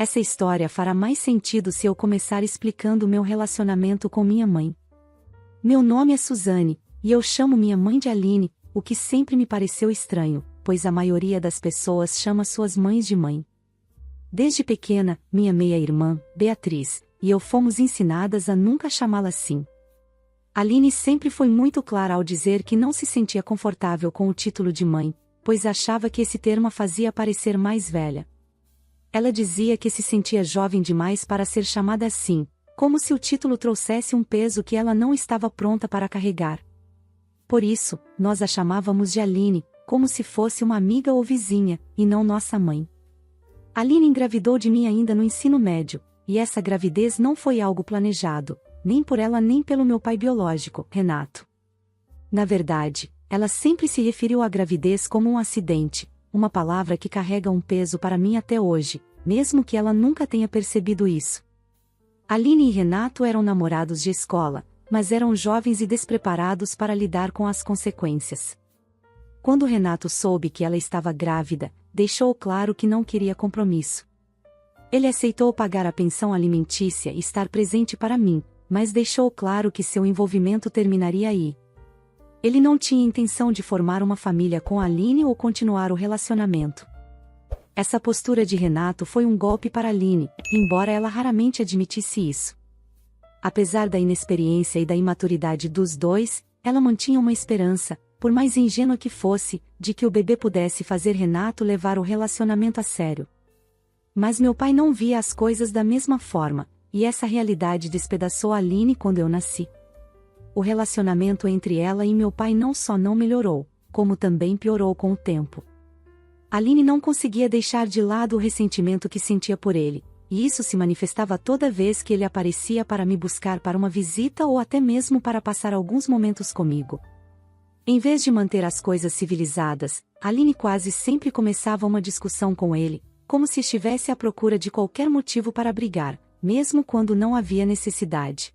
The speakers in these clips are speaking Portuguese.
Essa história fará mais sentido se eu começar explicando meu relacionamento com minha mãe. Meu nome é Suzane, e eu chamo minha mãe de Aline, o que sempre me pareceu estranho, pois a maioria das pessoas chama suas mães de mãe. Desde pequena, minha meia-irmã, Beatriz, e eu fomos ensinadas a nunca chamá-la assim. Aline sempre foi muito clara ao dizer que não se sentia confortável com o título de mãe, pois achava que esse termo a fazia parecer mais velha. Ela dizia que se sentia jovem demais para ser chamada assim, como se o título trouxesse um peso que ela não estava pronta para carregar. Por isso, nós a chamávamos de Aline, como se fosse uma amiga ou vizinha, e não nossa mãe. Aline engravidou de mim ainda no ensino médio, e essa gravidez não foi algo planejado, nem por ela nem pelo meu pai biológico, Renato. Na verdade, ela sempre se referiu à gravidez como um acidente, uma palavra que carrega um peso para mim até hoje, mesmo que ela nunca tenha percebido isso. Aline e Renato eram namorados de escola, mas eram jovens e despreparados para lidar com as consequências. Quando Renato soube que ela estava grávida, deixou claro que não queria compromisso. Ele aceitou pagar a pensão alimentícia e estar presente para mim, mas deixou claro que seu envolvimento terminaria aí. Ele não tinha intenção de formar uma família com Aline ou continuar o relacionamento. Essa postura de Renato foi um golpe para Aline, embora ela raramente admitisse isso. Apesar da inexperiência e da imaturidade dos dois, ela mantinha uma esperança, por mais ingênua que fosse, de que o bebê pudesse fazer Renato levar o relacionamento a sério. Mas meu pai não via as coisas da mesma forma, e essa realidade despedaçou Aline quando eu nasci. O relacionamento entre ela e meu pai não só não melhorou, como também piorou com o tempo. Aline não conseguia deixar de lado o ressentimento que sentia por ele, e isso se manifestava toda vez que ele aparecia para me buscar para uma visita ou até mesmo para passar alguns momentos comigo. Em vez de manter as coisas civilizadas, Aline quase sempre começava uma discussão com ele, como se estivesse à procura de qualquer motivo para brigar, mesmo quando não havia necessidade.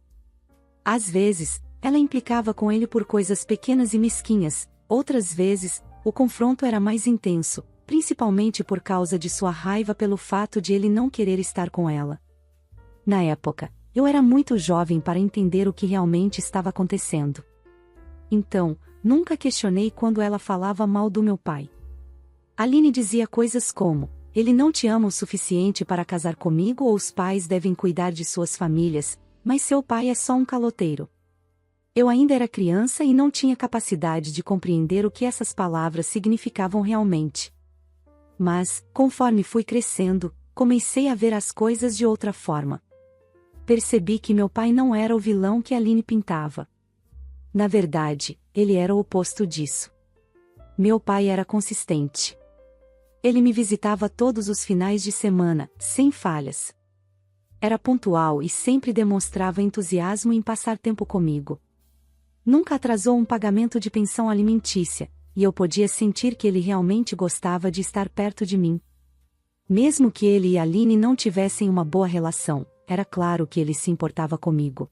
Às vezes, ela implicava com ele por coisas pequenas e mesquinhas, outras vezes, o confronto era mais intenso, principalmente por causa de sua raiva pelo fato de ele não querer estar com ela. Na época, eu era muito jovem para entender o que realmente estava acontecendo. Então, nunca questionei quando ela falava mal do meu pai. Aline dizia coisas como: ele não te ama o suficiente para casar comigo ou os pais devem cuidar de suas famílias, mas seu pai é só um caloteiro. Eu ainda era criança e não tinha capacidade de compreender o que essas palavras significavam realmente. Mas, conforme fui crescendo, comecei a ver as coisas de outra forma. Percebi que meu pai não era o vilão que Aline pintava. Na verdade, ele era o oposto disso. Meu pai era consistente. Ele me visitava todos os finais de semana, sem falhas. Era pontual e sempre demonstrava entusiasmo em passar tempo comigo. Nunca atrasou um pagamento de pensão alimentícia, e eu podia sentir que ele realmente gostava de estar perto de mim. Mesmo que ele e Aline não tivessem uma boa relação, era claro que ele se importava comigo.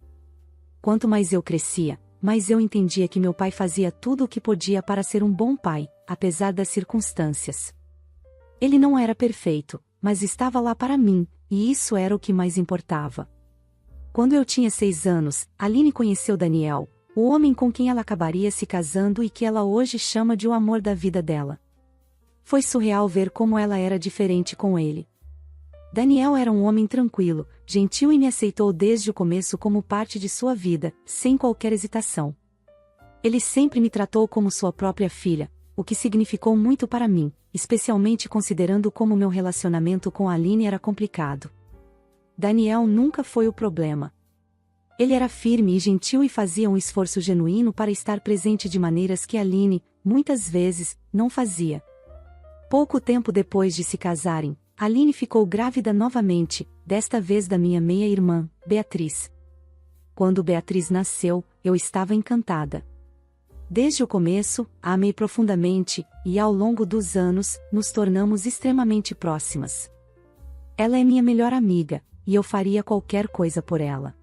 Quanto mais eu crescia, mais eu entendia que meu pai fazia tudo o que podia para ser um bom pai, apesar das circunstâncias. Ele não era perfeito, mas estava lá para mim, e isso era o que mais importava. Quando eu tinha 6 anos, Aline conheceu Daniel, o homem com quem ela acabaria se casando e que ela hoje chama de o amor da vida dela. Foi surreal ver como ela era diferente com ele. Daniel era um homem tranquilo, gentil e me aceitou desde o começo como parte de sua vida, sem qualquer hesitação. Ele sempre me tratou como sua própria filha, o que significou muito para mim, especialmente considerando como meu relacionamento com Aline era complicado. Daniel nunca foi o problema. Ele era firme e gentil e fazia um esforço genuíno para estar presente de maneiras que Aline, muitas vezes, não fazia. Pouco tempo depois de se casarem, Aline ficou grávida novamente, desta vez da minha meia-irmã, Beatriz. Quando Beatriz nasceu, eu estava encantada. Desde o começo, a amei profundamente, e ao longo dos anos, nos tornamos extremamente próximas. Ela é minha melhor amiga, e eu faria qualquer coisa por ela.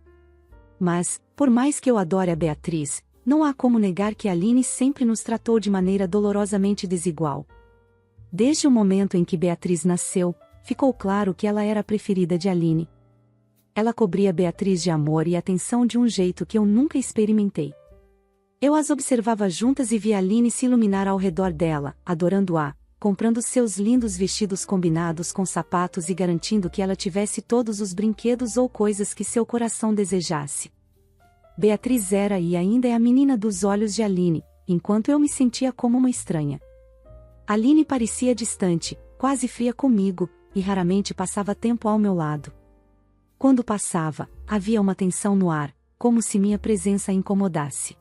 Mas, por mais que eu adore a Beatriz, não há como negar que Aline sempre nos tratou de maneira dolorosamente desigual. Desde o momento em que Beatriz nasceu, ficou claro que ela era a preferida de Aline. Ela cobria Beatriz de amor e atenção de um jeito que eu nunca experimentei. Eu as observava juntas e via Aline se iluminar ao redor dela, adorando-a, comprando seus lindos vestidos combinados com sapatos e garantindo que ela tivesse todos os brinquedos ou coisas que seu coração desejasse. Beatriz era e ainda é a menina dos olhos de Aline, enquanto eu me sentia como uma estranha. Aline parecia distante, quase fria comigo, e raramente passava tempo ao meu lado. Quando passava, havia uma tensão no ar, como se minha presença a incomodasse.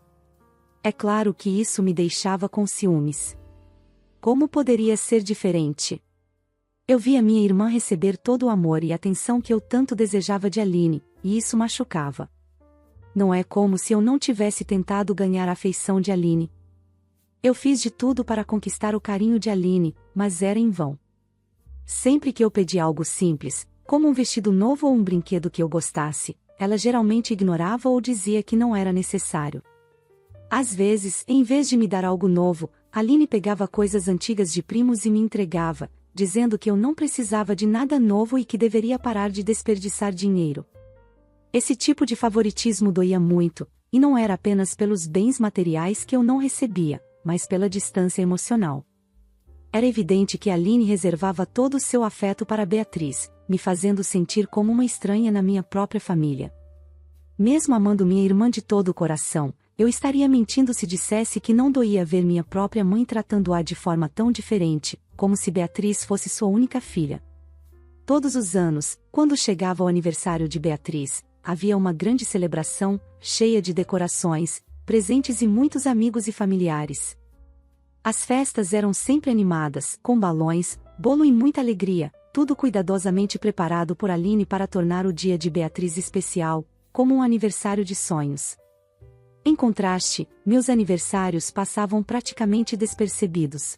É claro que isso me deixava com ciúmes. Como poderia ser diferente? Eu via minha irmã receber todo o amor e atenção que eu tanto desejava de Aline, e isso machucava. Não é como se eu não tivesse tentado ganhar a afeição de Aline. Eu fiz de tudo para conquistar o carinho de Aline, mas era em vão. Sempre que eu pedia algo simples, como um vestido novo ou um brinquedo que eu gostasse, ela geralmente ignorava ou dizia que não era necessário. Às vezes, em vez de me dar algo novo, Aline pegava coisas antigas de primos e me entregava, dizendo que eu não precisava de nada novo e que deveria parar de desperdiçar dinheiro. Esse tipo de favoritismo doía muito, e não era apenas pelos bens materiais que eu não recebia, mas pela distância emocional. Era evidente que Aline reservava todo o seu afeto para Beatriz, me fazendo sentir como uma estranha na minha própria família. Mesmo amando minha irmã de todo o coração, eu estaria mentindo se dissesse que não doía ver minha própria mãe tratando-a de forma tão diferente, como se Beatriz fosse sua única filha. Todos os anos, quando chegava o aniversário de Beatriz, havia uma grande celebração, cheia de decorações, presentes e muitos amigos e familiares. As festas eram sempre animadas, com balões, bolo e muita alegria, tudo cuidadosamente preparado por Aline para tornar o dia de Beatriz especial, como um aniversário de sonhos. Em contraste, meus aniversários passavam praticamente despercebidos.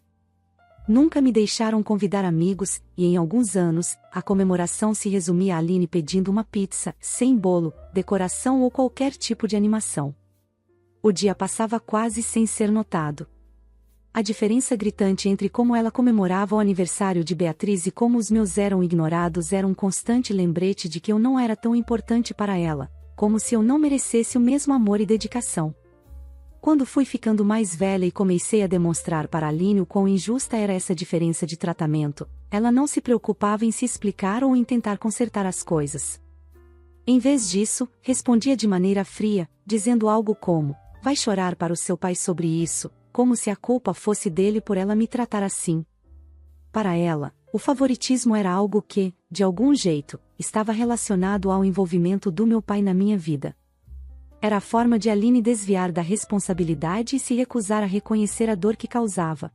Nunca me deixaram convidar amigos, e em alguns anos, a comemoração se resumia a Aline pedindo uma pizza, sem bolo, decoração ou qualquer tipo de animação. O dia passava quase sem ser notado. A diferença gritante entre como ela comemorava o aniversário de Beatriz e como os meus eram ignorados era um constante lembrete de que eu não era tão importante para ela, como se eu não merecesse o mesmo amor e dedicação. Quando fui ficando mais velha e comecei a demonstrar para Aline o quão injusta era essa diferença de tratamento, ela não se preocupava em se explicar ou em tentar consertar as coisas. Em vez disso, respondia de maneira fria, dizendo algo como: "Vai chorar para o seu pai sobre isso", como se a culpa fosse dele por ela me tratar assim. Para ela, o favoritismo era algo que, de algum jeito, estava relacionado ao envolvimento do meu pai na minha vida. Era a forma de Aline desviar da responsabilidade e se recusar a reconhecer a dor que causava.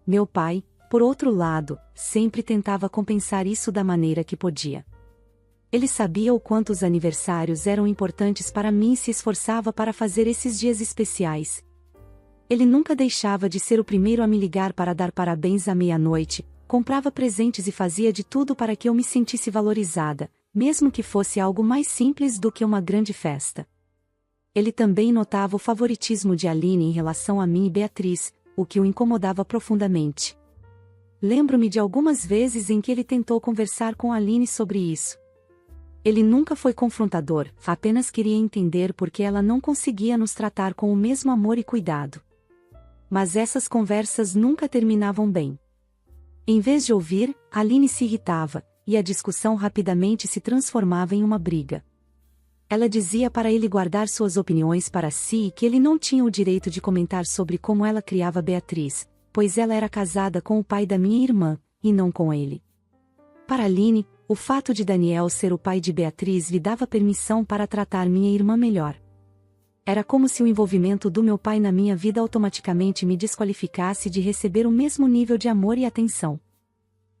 Meu pai, por outro lado, sempre tentava compensar isso da maneira que podia. Ele sabia o quanto os aniversários eram importantes para mim e se esforçava para fazer esses dias especiais. Ele nunca deixava de ser o primeiro a me ligar para dar parabéns à meia-noite, comprava presentes e fazia de tudo para que eu me sentisse valorizada, mesmo que fosse algo mais simples do que uma grande festa. Ele também notava o favoritismo de Aline em relação a mim e Beatriz, o que o incomodava profundamente. Lembro-me de algumas vezes em que ele tentou conversar com Aline sobre isso. Ele nunca foi confrontador, apenas queria entender por que ela não conseguia nos tratar com o mesmo amor e cuidado. Mas essas conversas nunca terminavam bem. Em vez de ouvir, Aline se irritava, e a discussão rapidamente se transformava em uma briga. Ela dizia para ele guardar suas opiniões para si e que ele não tinha o direito de comentar sobre como ela criava Beatriz, pois ela era casada com o pai da minha irmã, e não com ele. Para Aline, o fato de Daniel ser o pai de Beatriz lhe dava permissão para tratar minha irmã melhor. Era como se o envolvimento do meu pai na minha vida automaticamente me desqualificasse de receber o mesmo nível de amor e atenção.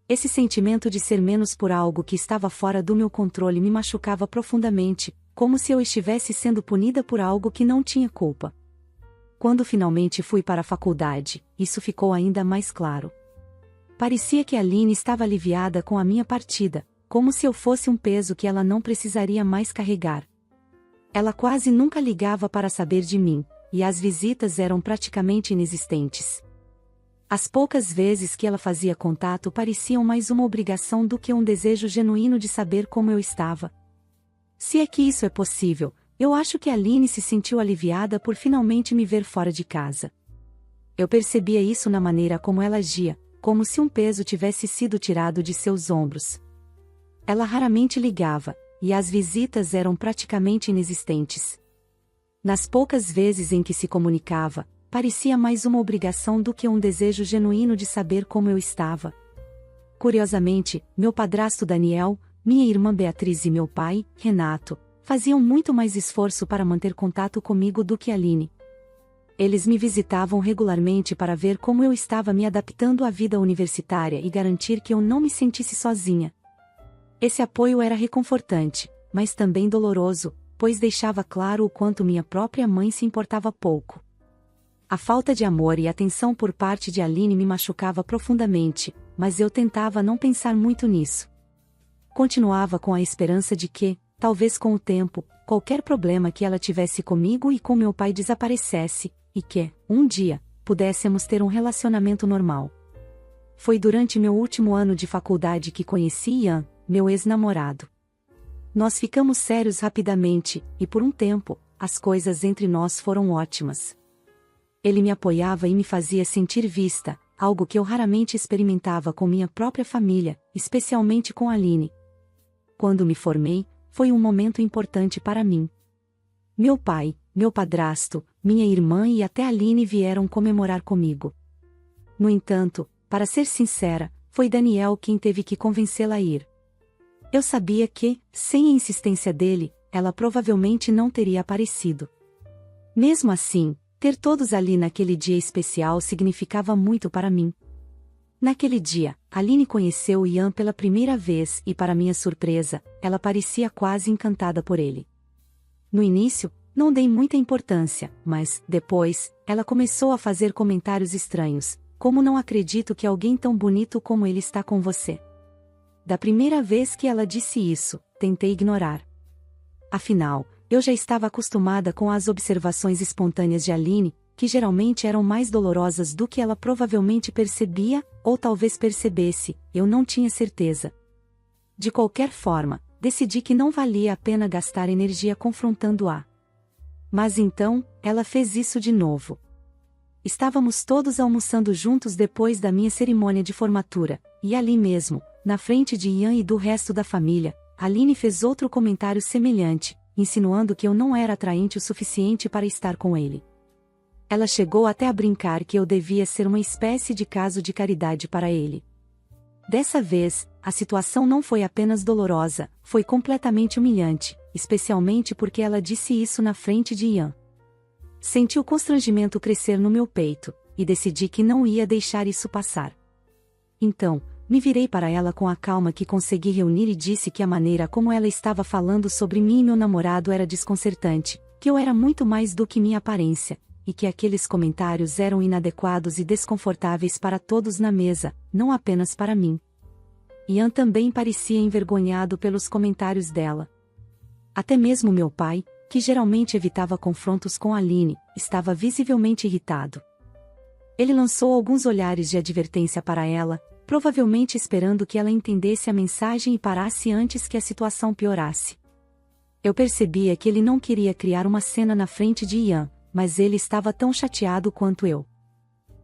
Esse sentimento de ser menos por algo que estava fora do meu controle me machucava profundamente, como se eu estivesse sendo punida por algo que não tinha culpa. Quando finalmente fui para a faculdade, isso ficou ainda mais claro. Parecia que Aline estava aliviada com a minha partida, como se eu fosse um peso que ela não precisaria mais carregar. Ela quase nunca ligava para saber de mim, e as visitas eram praticamente inexistentes. As poucas vezes que ela fazia contato pareciam mais uma obrigação do que um desejo genuíno de saber como eu estava. Se é que isso é possível, eu acho que Aline se sentiu aliviada por finalmente me ver fora de casa. Eu percebia isso na maneira como ela agia, como se um peso tivesse sido tirado de seus ombros. Ela raramente ligava, e as visitas eram praticamente inexistentes. Nas poucas vezes em que se comunicava, parecia mais uma obrigação do que um desejo genuíno de saber como eu estava. Curiosamente, meu padrasto Daniel, minha irmã Beatriz e meu pai, Renato, faziam muito mais esforço para manter contato comigo do que Aline. Eles me visitavam regularmente para ver como eu estava me adaptando à vida universitária e garantir que eu não me sentisse sozinha. Esse apoio era reconfortante, mas também doloroso, pois deixava claro o quanto minha própria mãe se importava pouco. A falta de amor e atenção por parte de Aline me machucava profundamente, mas eu tentava não pensar muito nisso. Continuava com a esperança de que, talvez com o tempo, qualquer problema que ela tivesse comigo e com meu pai desaparecesse, e que, um dia, pudéssemos ter um relacionamento normal. Foi durante meu último ano de faculdade que conheci Ian, meu ex-namorado. Nós ficamos sérios rapidamente, e por um tempo, as coisas entre nós foram ótimas. Ele me apoiava e me fazia sentir vista, algo que eu raramente experimentava com minha própria família, especialmente com Aline. Quando me formei, foi um momento importante para mim. Meu pai, meu padrasto, minha irmã e até Aline vieram comemorar comigo. No entanto, para ser sincera, foi Daniel quem teve que convencê-la a ir. Eu sabia que, sem a insistência dele, ela provavelmente não teria aparecido. Mesmo assim, ter todos ali naquele dia especial significava muito para mim. Naquele dia, Aline conheceu Ian pela primeira vez e, para minha surpresa, ela parecia quase encantada por ele. No início, não dei muita importância, mas, depois, ela começou a fazer comentários estranhos, como não acredito que alguém tão bonito como ele está com você. Da primeira vez que ela disse isso, tentei ignorar. Afinal, eu já estava acostumada com as observações espontâneas de Aline, que geralmente eram mais dolorosas do que ela provavelmente percebia, ou talvez percebesse, eu não tinha certeza. De qualquer forma, decidi que não valia a pena gastar energia confrontando-a. Mas então, ela fez isso de novo. Estávamos todos almoçando juntos depois da minha cerimônia de formatura, e ali mesmo, na frente de Ian e do resto da família, Aline fez outro comentário semelhante, insinuando que eu não era atraente o suficiente para estar com ele. Ela chegou até a brincar que eu devia ser uma espécie de caso de caridade para ele. Dessa vez, a situação não foi apenas dolorosa, foi completamente humilhante, especialmente porque ela disse isso na frente de Ian. Senti o constrangimento crescer no meu peito, e decidi que não ia deixar isso passar. Então, me virei para ela com a calma que consegui reunir e disse que a maneira como ela estava falando sobre mim e meu namorado era desconcertante, que eu era muito mais do que minha aparência, e que aqueles comentários eram inadequados e desconfortáveis para todos na mesa, não apenas para mim. Ian também parecia envergonhado pelos comentários dela. Até mesmo meu pai, que geralmente evitava confrontos com Aline, estava visivelmente irritado. Ele lançou alguns olhares de advertência para ela, provavelmente esperando que ela entendesse a mensagem e parasse antes que a situação piorasse. Eu percebia que ele não queria criar uma cena na frente de Ian, mas ele estava tão chateado quanto eu.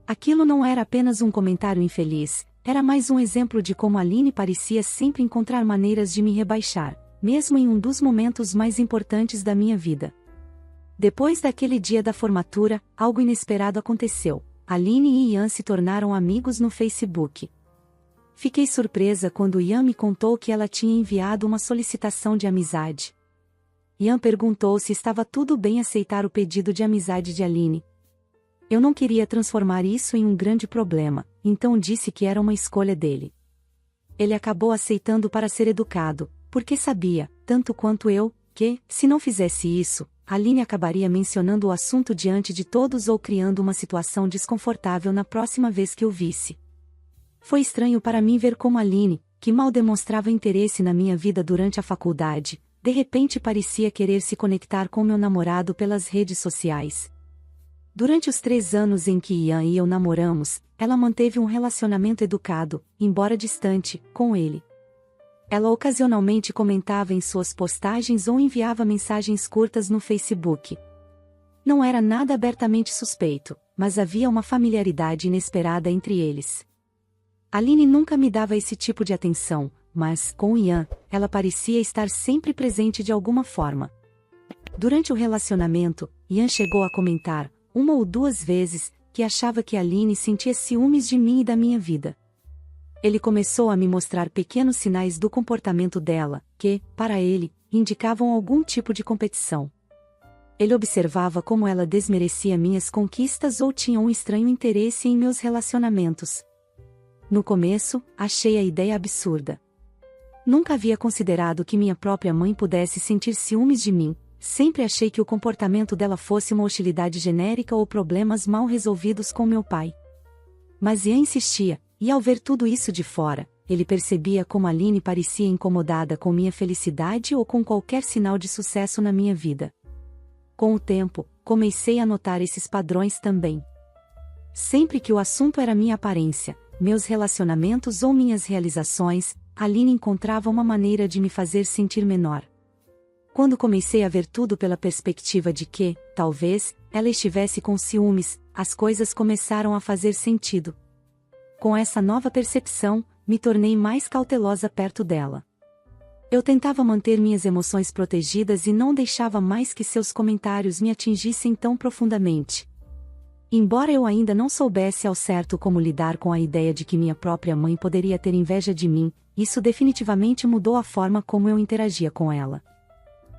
Aquilo não era apenas um comentário infeliz, era mais um exemplo de como Aline parecia sempre encontrar maneiras de me rebaixar, mesmo em um dos momentos mais importantes da minha vida. Depois daquele dia da formatura, algo inesperado aconteceu. Aline e Ian se tornaram amigos no Facebook. Fiquei surpresa quando Ian me contou que ela tinha enviado uma solicitação de amizade. Ian perguntou se estava tudo bem aceitar o pedido de amizade de Aline. Eu não queria transformar isso em um grande problema, então disse que era uma escolha dele. Ele acabou aceitando para ser educado, porque sabia, tanto quanto eu, que, se não fizesse isso, Aline acabaria mencionando o assunto diante de todos ou criando uma situação desconfortável na próxima vez que o visse. Foi estranho para mim ver como Aline, que mal demonstrava interesse na minha vida durante a faculdade, de repente parecia querer se conectar com meu namorado pelas redes sociais. Durante os 3 anos em que Ian e eu namoramos, ela manteve um relacionamento educado, embora distante, com ele. Ela ocasionalmente comentava em suas postagens ou enviava mensagens curtas no Facebook. Não era nada abertamente suspeito, mas havia uma familiaridade inesperada entre eles. Aline nunca me dava esse tipo de atenção, mas, com Ian, ela parecia estar sempre presente de alguma forma. Durante o relacionamento, Ian chegou a comentar, 1 ou 2 vezes, que achava que Aline sentia ciúmes de mim e da minha vida. Ele começou a me mostrar pequenos sinais do comportamento dela, que, para ele, indicavam algum tipo de competição. Ele observava como ela desmerecia minhas conquistas ou tinha um estranho interesse em meus relacionamentos. No começo, achei a ideia absurda. Nunca havia considerado que minha própria mãe pudesse sentir ciúmes de mim, sempre achei que o comportamento dela fosse uma hostilidade genérica ou problemas mal resolvidos com meu pai. Mas Ian insistia, e ao ver tudo isso de fora, ele percebia como Aline parecia incomodada com minha felicidade ou com qualquer sinal de sucesso na minha vida. Com o tempo, comecei a notar esses padrões também. Sempre que o assunto era minha aparência, meus relacionamentos ou minhas realizações, Aline encontrava uma maneira de me fazer sentir menor. Quando comecei a ver tudo pela perspectiva de que, talvez, ela estivesse com ciúmes, as coisas começaram a fazer sentido. Com essa nova percepção, me tornei mais cautelosa perto dela. Eu tentava manter minhas emoções protegidas e não deixava mais que seus comentários me atingissem tão profundamente. Embora eu ainda não soubesse ao certo como lidar com a ideia de que minha própria mãe poderia ter inveja de mim, isso definitivamente mudou a forma como eu interagia com ela.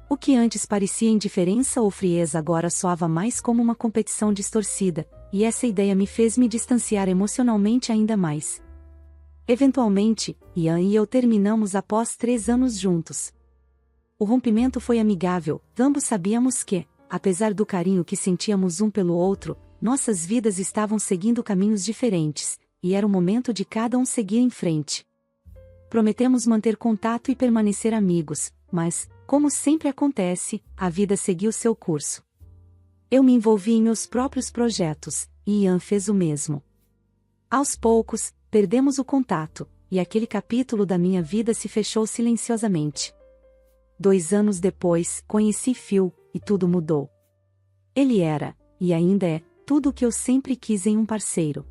O que antes parecia indiferença ou frieza agora soava mais como uma competição distorcida, e essa ideia me fez me distanciar emocionalmente ainda mais. Eventualmente, Ian e eu terminamos após 3 anos juntos. O rompimento foi amigável, ambos sabíamos que, apesar do carinho que sentíamos um pelo outro, nossas vidas estavam seguindo caminhos diferentes, e era o momento de cada um seguir em frente. Prometemos manter contato e permanecer amigos, mas, como sempre acontece, a vida seguiu seu curso. Eu me envolvi em meus próprios projetos, e Ian fez o mesmo. Aos poucos, perdemos o contato, e aquele capítulo da minha vida se fechou silenciosamente. 2 anos depois, conheci Phil, e tudo mudou. Ele era, e ainda é, tudo o que eu sempre quis em um parceiro.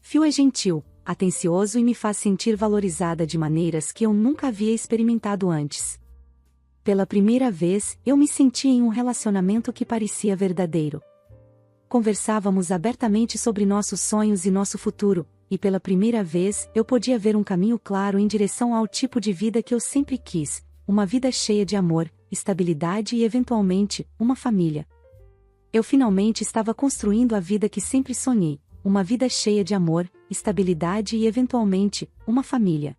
Phil é gentil, atencioso e me faz sentir valorizada de maneiras que eu nunca havia experimentado antes. Pela primeira vez, eu me senti em um relacionamento que parecia verdadeiro. Conversávamos abertamente sobre nossos sonhos e nosso futuro, e pela primeira vez, eu podia ver um caminho claro em direção ao tipo de vida que eu sempre quis, uma vida cheia de amor, estabilidade e eventualmente, uma família. Eu finalmente estava construindo a vida que sempre sonhei, uma vida cheia de amor, estabilidade e eventualmente, uma família.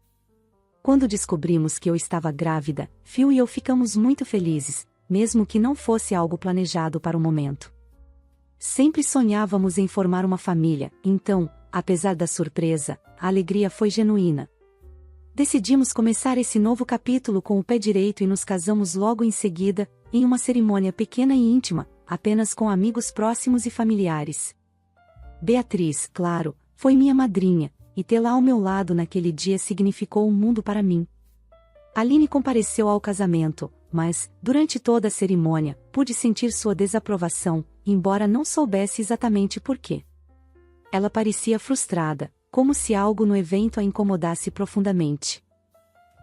Quando descobrimos que eu estava grávida, Phil e eu ficamos muito felizes, mesmo que não fosse algo planejado para o momento. Sempre sonhávamos em formar uma família, então, apesar da surpresa, a alegria foi genuína. Decidimos começar esse novo capítulo com o pé direito e nos casamos logo em seguida, em uma cerimônia pequena e íntima, apenas com amigos próximos e familiares. Beatriz, claro, foi minha madrinha, e tê-la ao meu lado naquele dia significou um mundo para mim. Aline compareceu ao casamento, mas, durante toda a cerimônia, pude sentir sua desaprovação, embora não soubesse exatamente por quê. Ela parecia frustrada, como se algo no evento a incomodasse profundamente.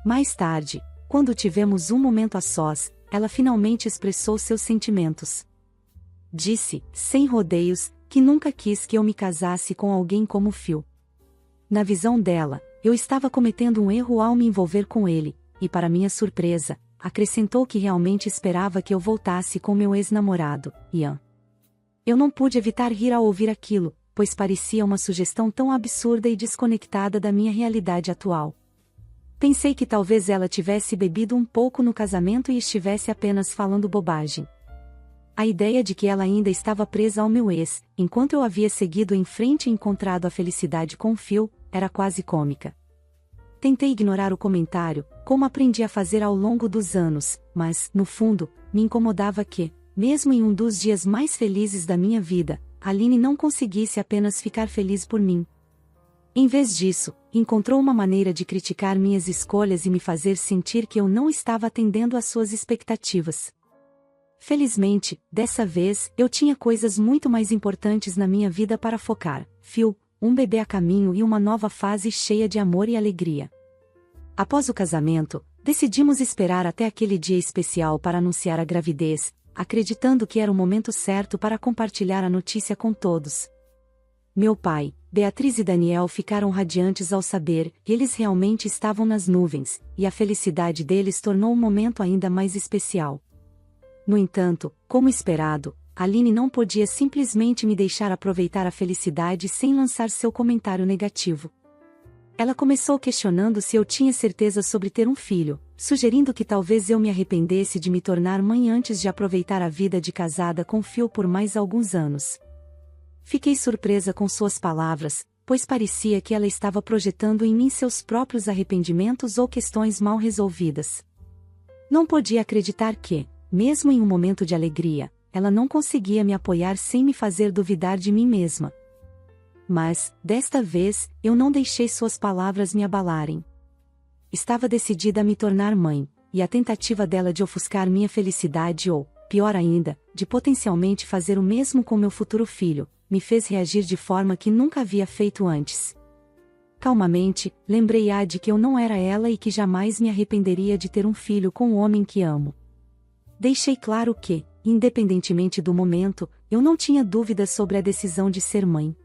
Mais tarde, quando tivemos um momento a sós, ela finalmente expressou seus sentimentos. Disse, sem rodeios, que nunca quis que eu me casasse com alguém como Phil. Na visão dela, eu estava cometendo um erro ao me envolver com ele, e para minha surpresa, acrescentou que realmente esperava que eu voltasse com meu ex-namorado, Ian. Eu não pude evitar rir ao ouvir aquilo, pois parecia uma sugestão tão absurda e desconectada da minha realidade atual. Pensei que talvez ela tivesse bebido um pouco no casamento e estivesse apenas falando bobagem. A ideia de que ela ainda estava presa ao meu ex, enquanto eu havia seguido em frente e encontrado a felicidade com Phil, era quase cômica. Tentei ignorar o comentário, como aprendi a fazer ao longo dos anos, mas, no fundo, me incomodava que, mesmo em um dos dias mais felizes da minha vida, Aline não conseguisse apenas ficar feliz por mim. Em vez disso, encontrou uma maneira de criticar minhas escolhas e me fazer sentir que eu não estava atendendo às suas expectativas. Felizmente, dessa vez, eu tinha coisas muito mais importantes na minha vida para focar: Phil, um bebê a caminho e uma nova fase cheia de amor e alegria. Após o casamento, decidimos esperar até aquele dia especial para anunciar a gravidez, acreditando que era o momento certo para compartilhar a notícia com todos. Meu pai, Beatriz e Daniel ficaram radiantes ao saber que eles realmente estavam nas nuvens, e a felicidade deles tornou o momento ainda mais especial. No entanto, como esperado, Aline não podia simplesmente me deixar aproveitar a felicidade sem lançar seu comentário negativo. Ela começou questionando se eu tinha certeza sobre ter um filho, sugerindo que talvez eu me arrependesse de me tornar mãe antes de aproveitar a vida de casada com Phil por mais alguns anos. Fiquei surpresa com suas palavras, pois parecia que ela estava projetando em mim seus próprios arrependimentos ou questões mal resolvidas. Não podia acreditar que, mesmo em um momento de alegria, ela não conseguia me apoiar sem me fazer duvidar de mim mesma. Mas, desta vez, eu não deixei suas palavras me abalarem. Estava decidida a me tornar mãe, e a tentativa dela de ofuscar minha felicidade ou, pior ainda, de potencialmente fazer o mesmo com meu futuro filho, me fez reagir de forma que nunca havia feito antes. Calmamente, lembrei-a de que eu não era ela e que jamais me arrependeria de ter um filho com o homem que amo. Deixei claro que, independentemente do momento, eu não tinha dúvidas sobre a decisão de ser mãe.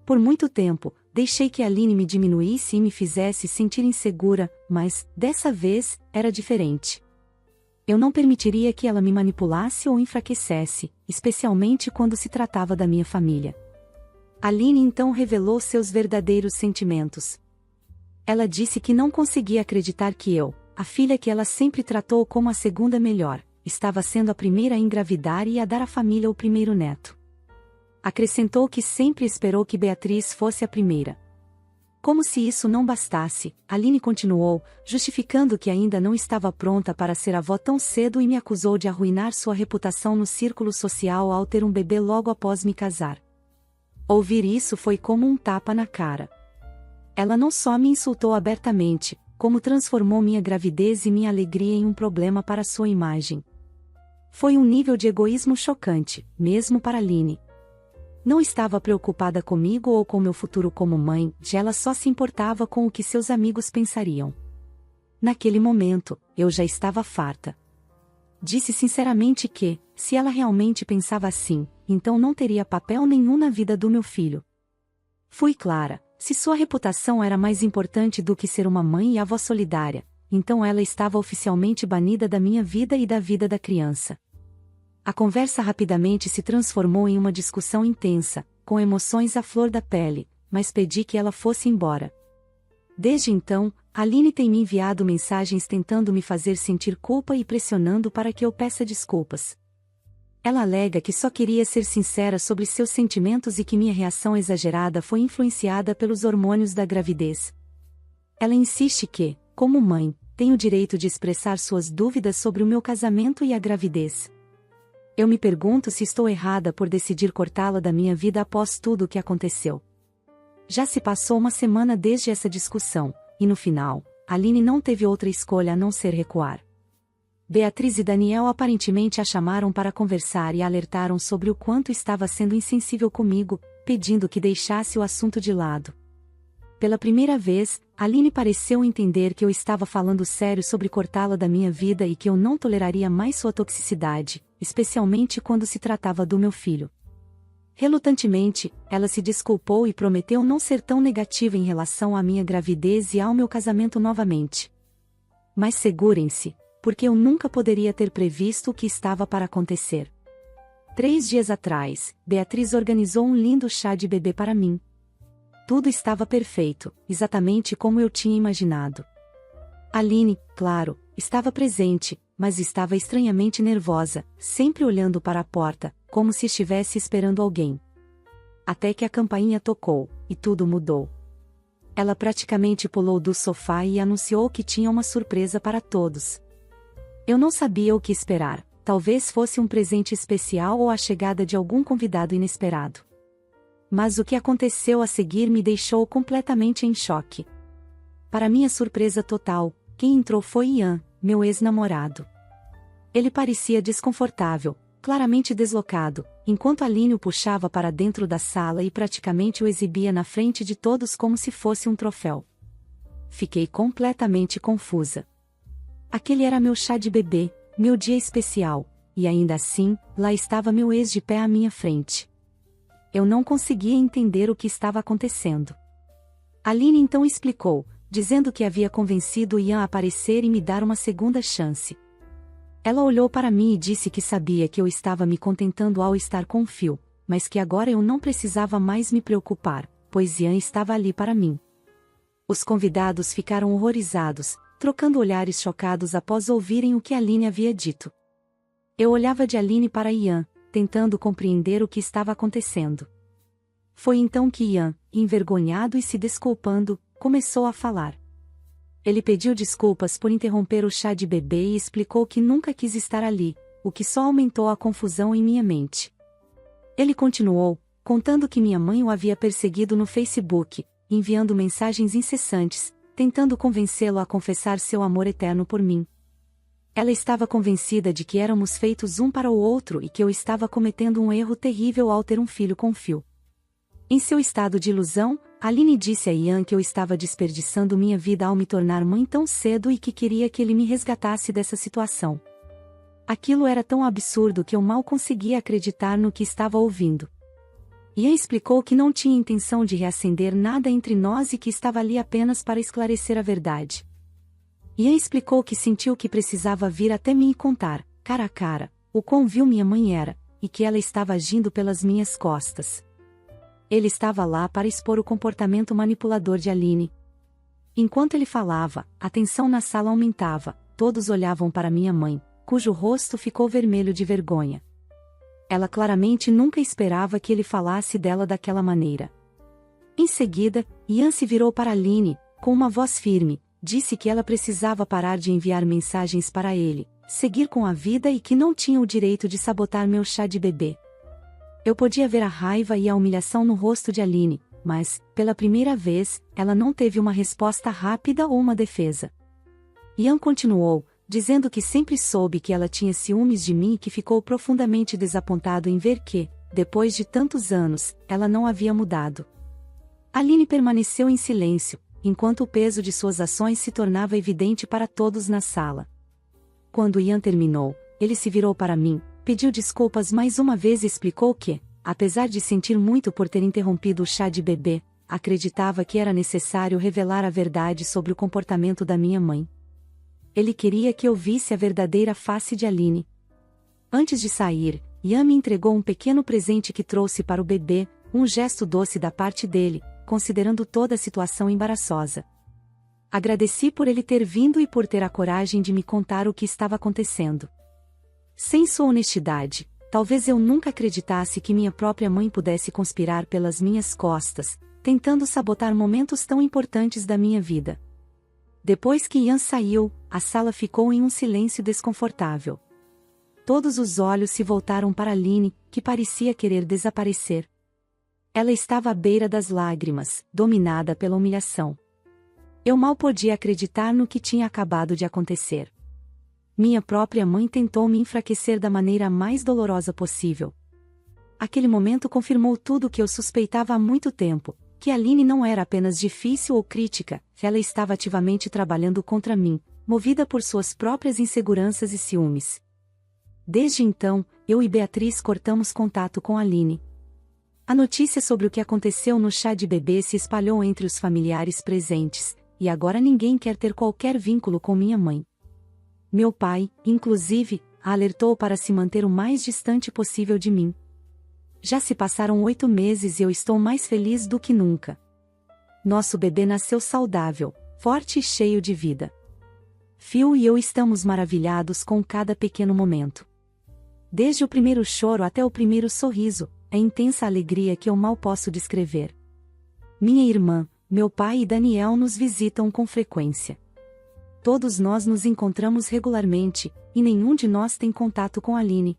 Por muito tempo, deixei que Aline me diminuísse e me fizesse sentir insegura, mas, dessa vez, era diferente. Eu não permitiria que ela me manipulasse ou enfraquecesse, especialmente quando se tratava da minha família. Aline então revelou seus verdadeiros sentimentos. Ela disse que não conseguia acreditar que eu, a filha que ela sempre tratou como a segunda melhor, estava sendo a primeira a engravidar e a dar à família o primeiro neto. Acrescentou que sempre esperou que Beatriz fosse a primeira. Como se isso não bastasse, Aline continuou, justificando que ainda não estava pronta para ser avó tão cedo e me acusou de arruinar sua reputação no círculo social ao ter um bebê logo após me casar. Ouvir isso foi como um tapa na cara. Ela não só me insultou abertamente, como transformou minha gravidez e minha alegria em um problema para sua imagem. Foi um nível de egoísmo chocante, mesmo para Aline. Não estava preocupada comigo ou com meu futuro como mãe, ela só se importava com o que seus amigos pensariam. Naquele momento, eu já estava farta. Disse sinceramente que, se ela realmente pensava assim, então não teria papel nenhum na vida do meu filho. Fui clara: se sua reputação era mais importante do que ser uma mãe e avó solidária, então ela estava oficialmente banida da minha vida e da vida da criança. A conversa rapidamente se transformou em uma discussão intensa, com emoções à flor da pele, mas pedi que ela fosse embora. Desde então, Aline tem me enviado mensagens tentando me fazer sentir culpa e pressionando para que eu peça desculpas. Ela alega que só queria ser sincera sobre seus sentimentos e que minha reação exagerada foi influenciada pelos hormônios da gravidez. Ela insiste que, como mãe, tenho o direito de expressar suas dúvidas sobre o meu casamento e a gravidez. Eu me pergunto se estou errada por decidir cortá-la da minha vida após tudo o que aconteceu. Já se passou uma semana desde essa discussão, e no final, Aline não teve outra escolha a não ser recuar. Beatriz e Daniel aparentemente a chamaram para conversar e a alertaram sobre o quanto estava sendo insensível comigo, pedindo que deixasse o assunto de lado. Pela primeira vez, Aline pareceu entender que eu estava falando sério sobre cortá-la da minha vida e que eu não toleraria mais sua toxicidade, especialmente quando se tratava do meu filho. Relutantemente, ela se desculpou e prometeu não ser tão negativa em relação à minha gravidez e ao meu casamento novamente. Mas segurem-se, porque eu nunca poderia ter previsto o que estava para acontecer. 3 dias atrás, Beatriz organizou um lindo chá de bebê para mim. Tudo estava perfeito, exatamente como eu tinha imaginado. Aline, claro, estava presente, mas estava estranhamente nervosa, sempre olhando para a porta, como se estivesse esperando alguém. Até que a campainha tocou, e tudo mudou. Ela praticamente pulou do sofá e anunciou que tinha uma surpresa para todos. Eu não sabia o que esperar, talvez fosse um presente especial ou a chegada de algum convidado inesperado. Mas o que aconteceu a seguir me deixou completamente em choque. Para minha surpresa total, quem entrou foi Ian, meu ex-namorado. Ele parecia desconfortável, claramente deslocado, enquanto Aline o puxava para dentro da sala e praticamente o exibia na frente de todos como se fosse um troféu. Fiquei completamente confusa. Aquele era meu chá de bebê, meu dia especial, e ainda assim, lá estava meu ex de pé à minha frente. Eu não conseguia entender o que estava acontecendo. Aline então explicou, dizendo que havia convencido Ian a aparecer e me dar uma segunda chance. Ela olhou para mim e disse que sabia que eu estava me contentando ao estar com Phil, mas que agora eu não precisava mais me preocupar, pois Ian estava ali para mim. Os convidados ficaram horrorizados, trocando olhares chocados após ouvirem o que Aline havia dito. Eu olhava de Aline para Ian, tentando compreender o que estava acontecendo. Foi então que Ian, envergonhado e se desculpando, começou a falar. Ele pediu desculpas por interromper o chá de bebê e explicou que nunca quis estar ali, o que só aumentou a confusão em minha mente. Ele continuou, contando que minha mãe o havia perseguido no Facebook, enviando mensagens incessantes, tentando convencê-lo a confessar seu amor eterno por mim. Ela estava convencida de que éramos feitos um para o outro e que eu estava cometendo um erro terrível ao ter um filho com Phil. Em seu estado de ilusão, Aline disse a Ian que eu estava desperdiçando minha vida ao me tornar mãe tão cedo e que queria que ele me resgatasse dessa situação. Aquilo era tão absurdo que eu mal conseguia acreditar no que estava ouvindo. Ian explicou que não tinha intenção de reacender nada entre nós e que estava ali apenas para esclarecer a verdade. Ian explicou que sentiu que precisava vir até mim e contar, cara a cara, o quão vil minha mãe era, e que ela estava agindo pelas minhas costas. Ele estava lá para expor o comportamento manipulador de Aline. Enquanto ele falava, a tensão na sala aumentava, todos olhavam para minha mãe, cujo rosto ficou vermelho de vergonha. Ela claramente nunca esperava que ele falasse dela daquela maneira. Em seguida, Ian se virou para Aline, com uma voz firme, disse que ela precisava parar de enviar mensagens para ele, seguir com a vida e que não tinha o direito de sabotar meu chá de bebê. Eu podia ver a raiva e a humilhação no rosto de Aline, mas, pela primeira vez, ela não teve uma resposta rápida ou uma defesa. Ian continuou, dizendo que sempre soube que ela tinha ciúmes de mim e que ficou profundamente desapontado em ver que, depois de tantos anos, ela não havia mudado. Aline permaneceu em silêncio, enquanto o peso de suas ações se tornava evidente para todos na sala. Quando Ian terminou, ele se virou para mim, pediu desculpas mais uma vez e explicou que, apesar de sentir muito por ter interrompido o chá de bebê, acreditava que era necessário revelar a verdade sobre o comportamento da minha mãe. Ele queria que eu visse a verdadeira face de Aline. Antes de sair, Ian me entregou um pequeno presente que trouxe para o bebê, um gesto doce da parte dele, considerando toda a situação embaraçosa. Agradeci por ele ter vindo e por ter a coragem de me contar o que estava acontecendo. Sem sua honestidade, talvez eu nunca acreditasse que minha própria mãe pudesse conspirar pelas minhas costas, tentando sabotar momentos tão importantes da minha vida. Depois que Ian saiu, a sala ficou em um silêncio desconfortável. Todos os olhos se voltaram para Aline, que parecia querer desaparecer. Ela estava à beira das lágrimas, dominada pela humilhação. Eu mal podia acreditar no que tinha acabado de acontecer. Minha própria mãe tentou me enfraquecer da maneira mais dolorosa possível. Aquele momento confirmou tudo o que eu suspeitava há muito tempo, que Aline não era apenas difícil ou crítica, ela estava ativamente trabalhando contra mim, movida por suas próprias inseguranças e ciúmes. Desde então, eu e Beatriz cortamos contato com Aline. A notícia sobre o que aconteceu no chá de bebê se espalhou entre os familiares presentes, e agora ninguém quer ter qualquer vínculo com minha mãe. Meu pai, inclusive, a alertou para se manter o mais distante possível de mim. Já se passaram 8 meses e eu estou mais feliz do que nunca. Nosso bebê nasceu saudável, forte e cheio de vida. Phil e eu estamos maravilhados com cada pequeno momento. Desde o primeiro choro até o primeiro sorriso, é intensa alegria que eu mal posso descrever. Minha irmã, meu pai e Daniel nos visitam com frequência. Todos nós nos encontramos regularmente, e nenhum de nós tem contato com Aline.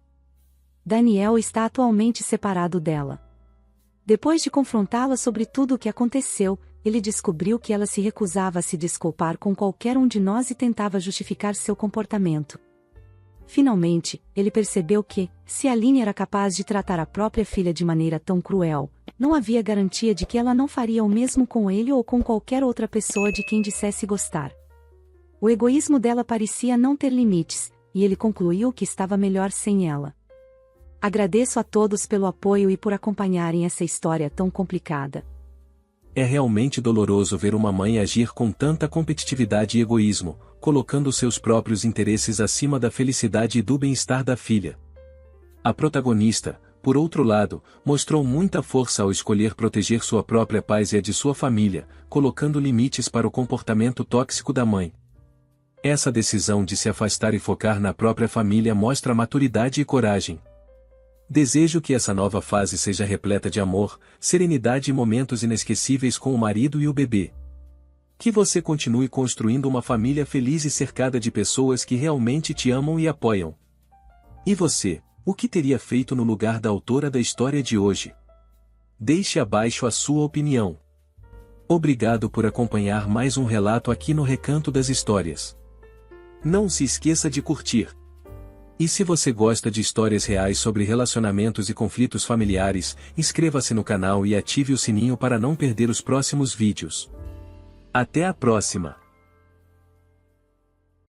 Daniel está atualmente separado dela. Depois de confrontá-la sobre tudo o que aconteceu, ele descobriu que ela se recusava a se desculpar com qualquer um de nós e tentava justificar seu comportamento. Finalmente, ele percebeu que, se Aline era capaz de tratar a própria filha de maneira tão cruel, não havia garantia de que ela não faria o mesmo com ele ou com qualquer outra pessoa de quem dissesse gostar. O egoísmo dela parecia não ter limites, e ele concluiu que estava melhor sem ela. Agradeço a todos pelo apoio e por acompanharem essa história tão complicada. É realmente doloroso ver uma mãe agir com tanta competitividade e egoísmo, colocando seus próprios interesses acima da felicidade e do bem-estar da filha. A protagonista, por outro lado, mostrou muita força ao escolher proteger sua própria paz e a de sua família, colocando limites para o comportamento tóxico da mãe. Essa decisão de se afastar e focar na própria família mostra maturidade e coragem. Desejo que essa nova fase seja repleta de amor, serenidade e momentos inesquecíveis com o marido e o bebê. Que você continue construindo uma família feliz e cercada de pessoas que realmente te amam e apoiam. E você, o que teria feito no lugar da autora da história de hoje? Deixe abaixo a sua opinião. Obrigado por acompanhar mais um relato aqui no Recanto das Histórias. Não se esqueça de curtir. E se você gosta de histórias reais sobre relacionamentos e conflitos familiares, inscreva-se no canal e ative o sininho para não perder os próximos vídeos. Até a próxima!